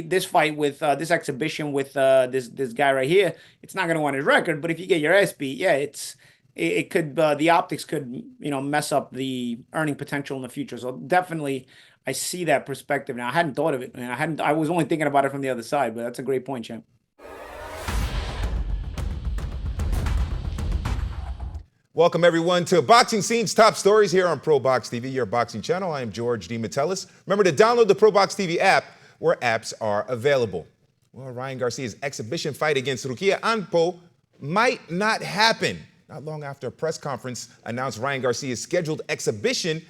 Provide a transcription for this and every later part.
this fight with this exhibition with this guy right here, it's not going to win his record. But if you get your ass beat, yeah, it could the optics could mess up the earning potential in the future. So definitely, I see that perspective now. I hadn't thought of it, man. I was only thinking about it from the other side, but that's a great point, champ. Welcome, everyone, to Boxing Scene's Top Stories here on ProBox TV, your boxing channel. I am George D. Metellus. Remember to download the ProBox TV app where apps are available. Well, Ryan Garcia's exhibition fight against Rukiya Anpo might not happen. Not long after a press conference announced Ryan Garcia's scheduled exhibition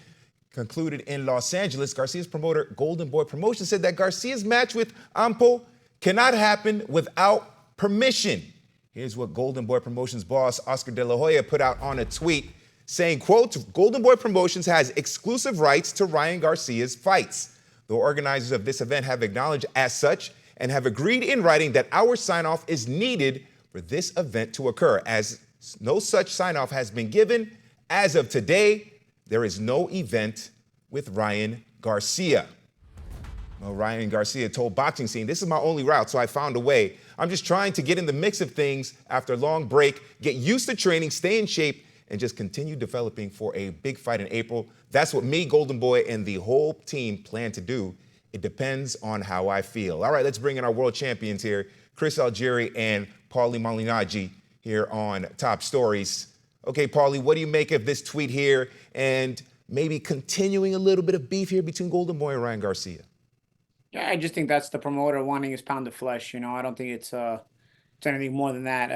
concluded in Los Angeles, Garcia's promoter, Golden Boy Promotions, said that Garcia's match with Anpo cannot happen without permission. Here's what Golden Boy Promotions boss Oscar De La Hoya put out on a tweet saying, quote, Golden Boy Promotions has exclusive rights to Ryan Garcia's fights. The organizers of this event have acknowledged as such and have agreed in writing that our sign-off is needed for this event to occur. As no such sign-off has been given, as of today, there is no event with Ryan Garcia. Well, Ryan Garcia told Boxing Scene, this is my only route, so I found a way. I'm just trying to get in the mix of things after a long break, get used to training, stay in shape, and just continue developing for a big fight in April. That's what me, Golden Boy, and the whole team plan to do. It depends on how I feel. All right, let's bring in our world champions here, Chris Algieri and Paulie Malignaggi here on Top Stories. Okay, Paulie, what do you make of this tweet here and maybe continuing a little bit of beef here between Golden Boy and Ryan Garcia? Yeah, I just think that's the promoter wanting his pound of flesh. I don't think it's anything more than that.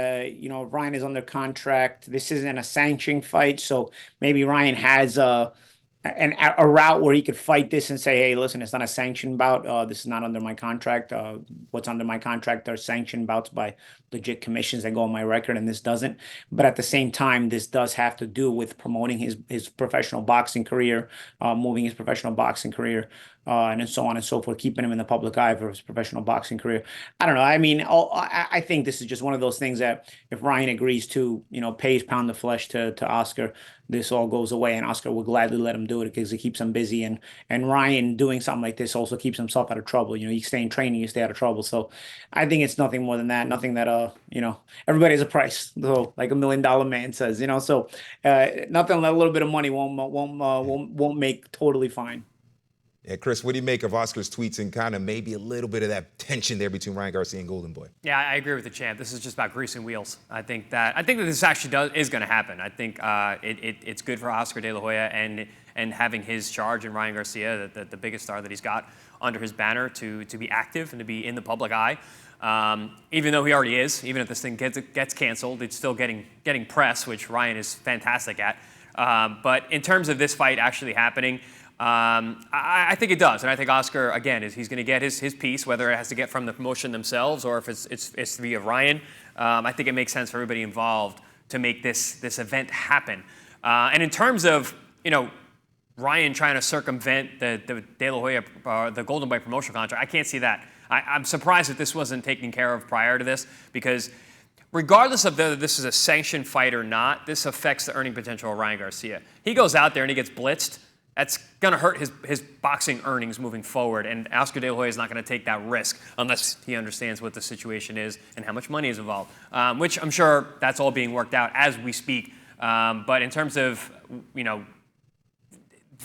Ryan is under contract. This isn't a sanctioned fight, so maybe Ryan has a route where he could fight this and say, hey, listen, it's not a sanctioned bout. This is not under my contract. What's under my contract are sanctioned bouts by legit commissions that go on my record, and this doesn't. But at the same time, this does have to do with promoting his professional boxing career, moving his professional boxing career, and so on and so forth, keeping him in the public eye for his professional boxing career. I don't know. I mean, I think this is just one of those things that if Ryan agrees to, pay his pound of flesh to Oscar, this all goes away, and Oscar will gladly let him do it because it keeps him busy. And Ryan doing something like this also keeps himself out of trouble. You stay in training, you stay out of trouble. So I think it's nothing more than that. Nothing that everybody has a price. So like $1 million man says, So nothing. A little bit of money won't make totally fine. Yeah, Chris, what do you make of Oscar's tweets and kind of maybe a little bit of that tension there between Ryan Garcia and Golden Boy? Yeah, I agree with the champ. This is just about greasing wheels. I think that this actually is going to happen. I think it's good for Oscar De La Hoya and having his charge and Ryan Garcia, the biggest star that he's got under his banner, to be active and to be in the public eye. Even though he already is, even if this thing gets canceled, it's still getting press, which Ryan is fantastic at. But in terms of this fight actually happening, I think it does, and I think Oscar, again, he's going to get his piece, whether it has to get from the promotion themselves or if it's via Ryan. I think it makes sense for everybody involved to make this event happen. And in terms of Ryan trying to circumvent the De La Hoya, the Golden Boy promotional contract, I can't see that. I'm surprised that this wasn't taken care of prior to this, because regardless of whether this is a sanctioned fight or not, this affects the earning potential of Ryan Garcia. He goes out there and he gets blitzed. That's going to hurt his boxing earnings moving forward, and Oscar De La Hoya is not going to take that risk unless he understands what the situation is and how much money is involved, which I'm sure that's all being worked out as we speak. But in terms of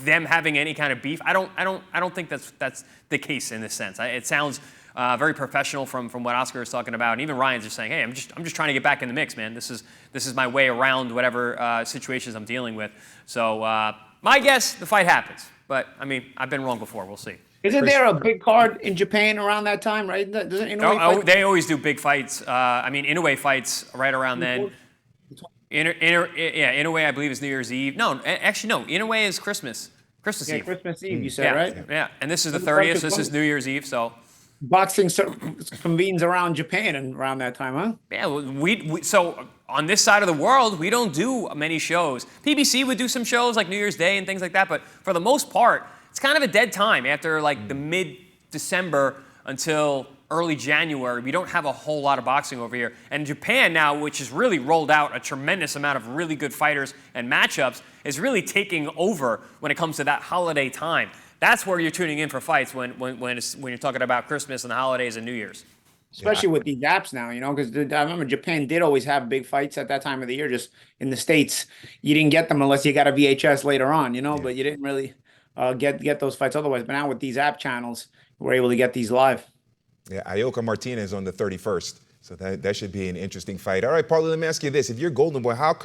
them having any kind of beef, I don't think that's the case in this sense. It sounds very professional from what Oscar is talking about, and even Ryan's just saying, hey, I'm just trying to get back in the mix, man. This is my way around whatever situations I'm dealing with. So. My guess, the fight happens. But, I mean, I've been wrong before. We'll see. Isn't there a big card in Japan around that time, right? They always do big fights. Inoue fights right around then. Inoue, I believe, is New Year's Eve. No, actually, no. Inoue is Christmas. Christmas Eve. Christmas Eve, you said, right? Yeah, and this is the 30th. This is New Year's Eve, so. Boxing convenes around Japan and around that time, huh? Yeah, so on this side of the world, we don't do many shows. PBC would do some shows like New Year's Day and things like that, but for the most part, it's kind of a dead time after like the mid-December until early January. We don't have a whole lot of boxing over here. And Japan now, which has really rolled out a tremendous amount of really good fighters and matchups, is really taking over when it comes to that holiday time. That's where you're tuning in for fights when you're talking about Christmas and the holidays and New Year's. Especially with these apps now, because I remember Japan did always have big fights at that time of the year. Just in the States, you didn't get them unless you got a VHS later on, but you didn't really get those fights otherwise. But now with these app channels, we're able to get these live. Yeah, Ioka Martinez on the 31st. So that should be an interesting fight. All right, Paulie, let me ask you this. If you're Golden Boy, how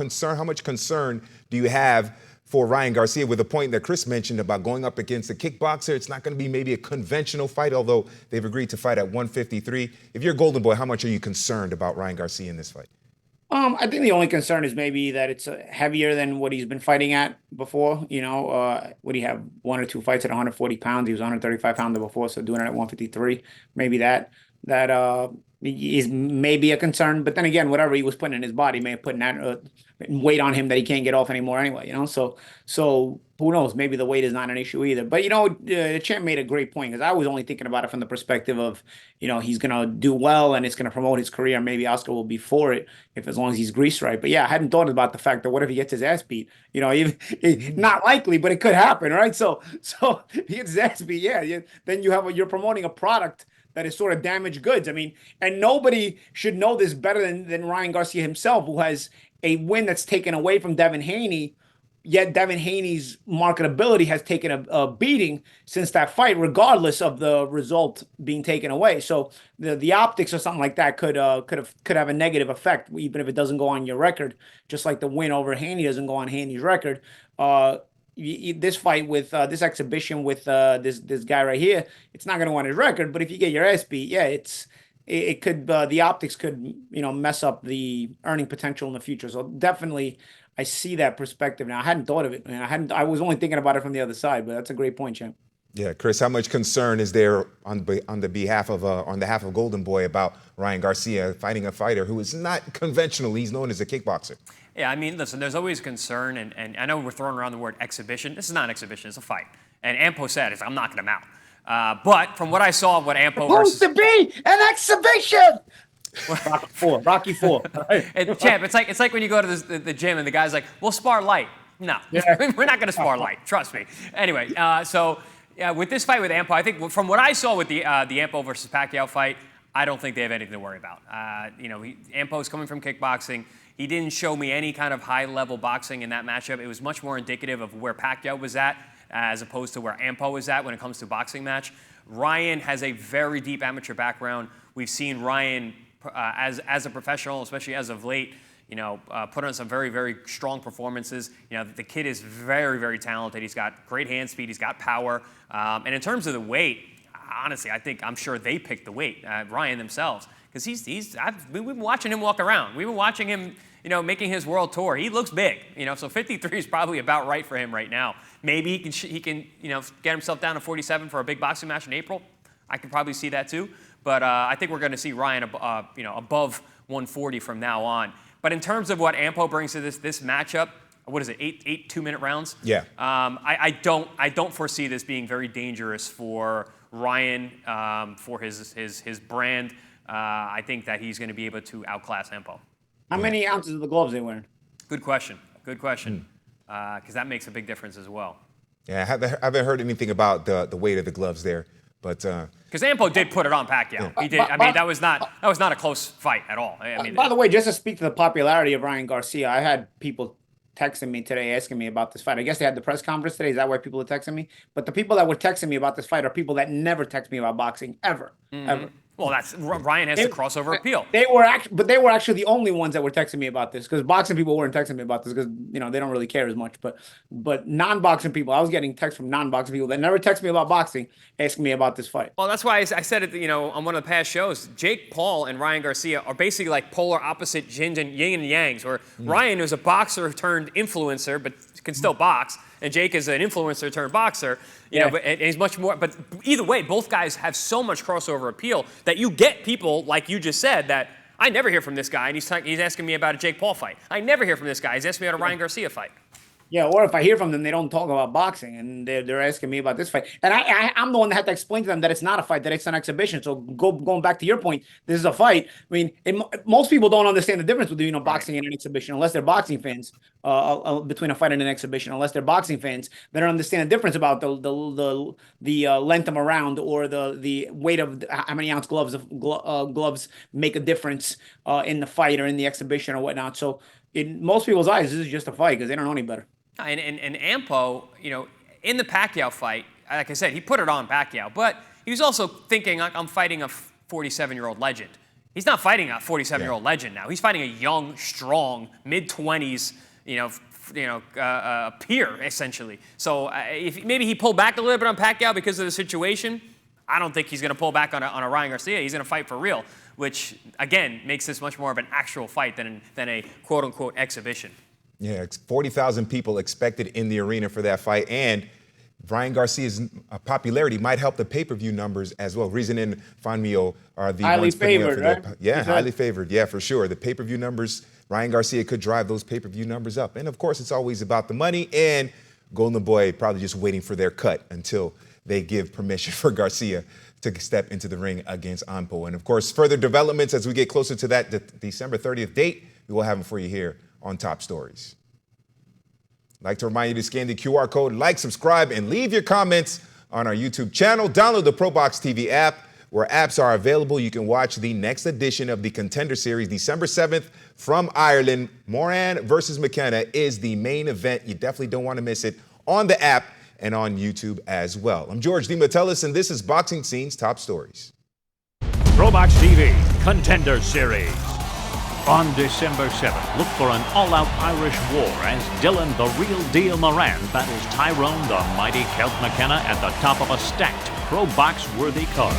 much concern do you have for Ryan Garcia with the point that Chris mentioned about going up against a kickboxer? It's not going to be maybe a conventional fight, although they've agreed to fight at 153. If you're Golden Boy, how much are you concerned about Ryan Garcia in this fight? I think the only concern is maybe that it's heavier than what he's been fighting at before. Would he have 1 or 2 fights at 140 pounds? He was 135 pounder before, so doing it at 153, maybe that is maybe a concern. But then again, whatever he was putting in his body may have put that weight on him that he can't get off anymore anyway. So who knows? Maybe the weight is not an issue either. But Champ made a great point, because I was only thinking about it from the perspective of he's gonna do well and it's gonna promote his career. Maybe Oscar will be for it as long as he's greased right. But yeah, I hadn't thought about the fact that what if he gets his ass beat? Not likely, but it could happen, right? So he gets his ass beat. Yeah, then you're promoting a product that is sort of damaged goods. I mean, and nobody should know this better than Ryan Garcia himself, who has a win that's taken away from Devin Haney, yet Devin Haney's marketability has taken a beating since that fight, regardless of the result being taken away. So the optics or something like that could have a negative effect, even if it doesn't go on your record, just like the win over Haney doesn't go on Haney's record. This fight with this exhibition with this guy right here, it's not going to go on his record. But if you get your ass beat, yeah, it could the optics could mess up the earning potential in the future. So definitely, I see that perspective now. I hadn't thought of it, man. I was only thinking about it from the other side. But that's a great point, Champ. Yeah, Chris, how much concern is there on behalf of Golden Boy about Ryan Garcia fighting a fighter who is not conventional? He's known as a kickboxer. Yeah, I mean, listen, there's always concern, and I know we're throwing around the word exhibition. This is not an exhibition, it's a fight. And Anpo said, I'm knocking him out. But from what I saw of what Anpo supposed to be an exhibition! Rocky Four. And Champ, it's like when you go to the gym and the guy's like, we'll spar light. No, we're not going to spar light, trust me. Anyway, with this fight with Anpo, I think from what I saw with the Anpo versus Pacquiao fight, I don't think they have anything to worry about. Anpo's coming from kickboxing. He didn't show me any kind of high-level boxing in that matchup. It was much more indicative of where Pacquiao was at as opposed to where Anpo was at when it comes to a boxing match. Ryan has a very deep amateur background. We've seen Ryan as a professional, especially as of late, put on some very, very strong performances. The kid is very, very talented. He's got great hand speed. He's got power. And in terms of the weight, honestly, I'm sure they picked the weight, Ryan themselves. Because we've been watching him walk around. We've been watching him, making his world tour. He looks big, so 53 is probably about right for him right now. Maybe he can get himself down to 47 for a big boxing match in April. I could probably see that too. But I think we're going to see Ryan, above 140 from now on. But in terms of what Anpo brings to this matchup, what is it, eight 2-minute rounds? Yeah. I don't foresee this being very dangerous for Ryan, for his brand. I think that he's going to be able to outclass Anpo. How many ounces of the gloves they wearing? Good question. Because that makes a big difference as well. Yeah, I haven't heard anything about the weight of the gloves there, but because Anpo did put it on Pacquiao. Yeah. He did. That was not a close fight at all. By the way, just to speak to the popularity of Ryan Garcia, I had people texting me today asking me about this fight. I guess they had the press conference today. Is that why people are texting me? But the people that were texting me about this fight are people that never text me about boxing ever. Well, Ryan has the crossover appeal. They were actually the only ones that were texting me about this, because boxing people weren't texting me about this because they don't really care as much. But non-boxing people, I was getting texts from non-boxing people that never text me about boxing asking me about this fight. Well, that's why I said it. On one of the past shows, Jake Paul and Ryan Garcia are basically like polar opposite yin and yangs. Where Ryan is a boxer turned influencer, but can still box. And Jake is an influencer turned boxer, and he's much more. But either way, both guys have so much crossover appeal that you get people like you just said that I never hear from this guy, and he's asking me about a Jake Paul fight. I never hear from this guy. He's asking me about a Ryan Garcia fight. Yeah, or if I hear from them, they don't talk about boxing, and they're asking me about this fight, and I'm the one that had to explain to them that it's not a fight, that it's an exhibition. So going back to your point, this is a fight. I mean, most people don't understand the difference between boxing and an exhibition unless they're boxing fans. Between a fight and an exhibition, unless they're boxing fans, they don't understand the difference about the length of a round or the weight of how many ounce gloves make a difference in the fight or in the exhibition or whatnot. So in most people's eyes, this is just a fight because they don't know any better. And Anpo, in the Pacquiao fight, like I said, he put it on Pacquiao, but he was also thinking, like, I'm fighting a 47-year-old legend. He's not fighting a 47-year-old legend now. He's fighting a young, strong, mid-20s, peer, essentially. So if maybe he pulled back a little bit on Pacquiao because of the situation, I don't think he's going to pull back on a Ryan Garcia. He's going to fight for real, which, again, makes this much more of an actual fight than a quote-unquote exhibition. Yeah, 40,000 people expected in the arena for that fight, and Ryan Garcia's popularity might help the pay-per-view numbers as well. Reason and Fanmio are the highly ones putting up favored, for right? Yeah, highly favored. Yeah, for sure. The pay-per-view numbers, Ryan Garcia could drive those pay-per-view numbers up. And of course, it's always about the money, and Golden Boy probably just waiting for their cut until they give permission for Garcia to step into the ring against Anpo. And of course, further developments as we get closer to that December 30th date, we will have them for you here on Top Stories. I'd like to remind you to scan the QR code, like, subscribe, and leave your comments on our YouTube channel. Download the ProBox TV app, where apps are available. You can watch the next edition of the Contender Series, December 7th from Ireland. Moran versus McKenna is the main event. You definitely don't want to miss it on the app and on YouTube as well. I'm George DeMatteis, and this is Boxing Scene's Top Stories. ProBox TV Contender Series. On December 7th, look for an all-out Irish war as Dylan the Real Deal Moran battles Tyrone the Mighty Celt McKenna at the top of a stacked ProBox-worthy card.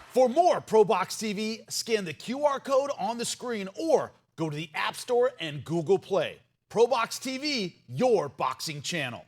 For more ProBox TV, scan the QR code on the screen or go to the App Store and Google Play. ProBox TV, your boxing channel.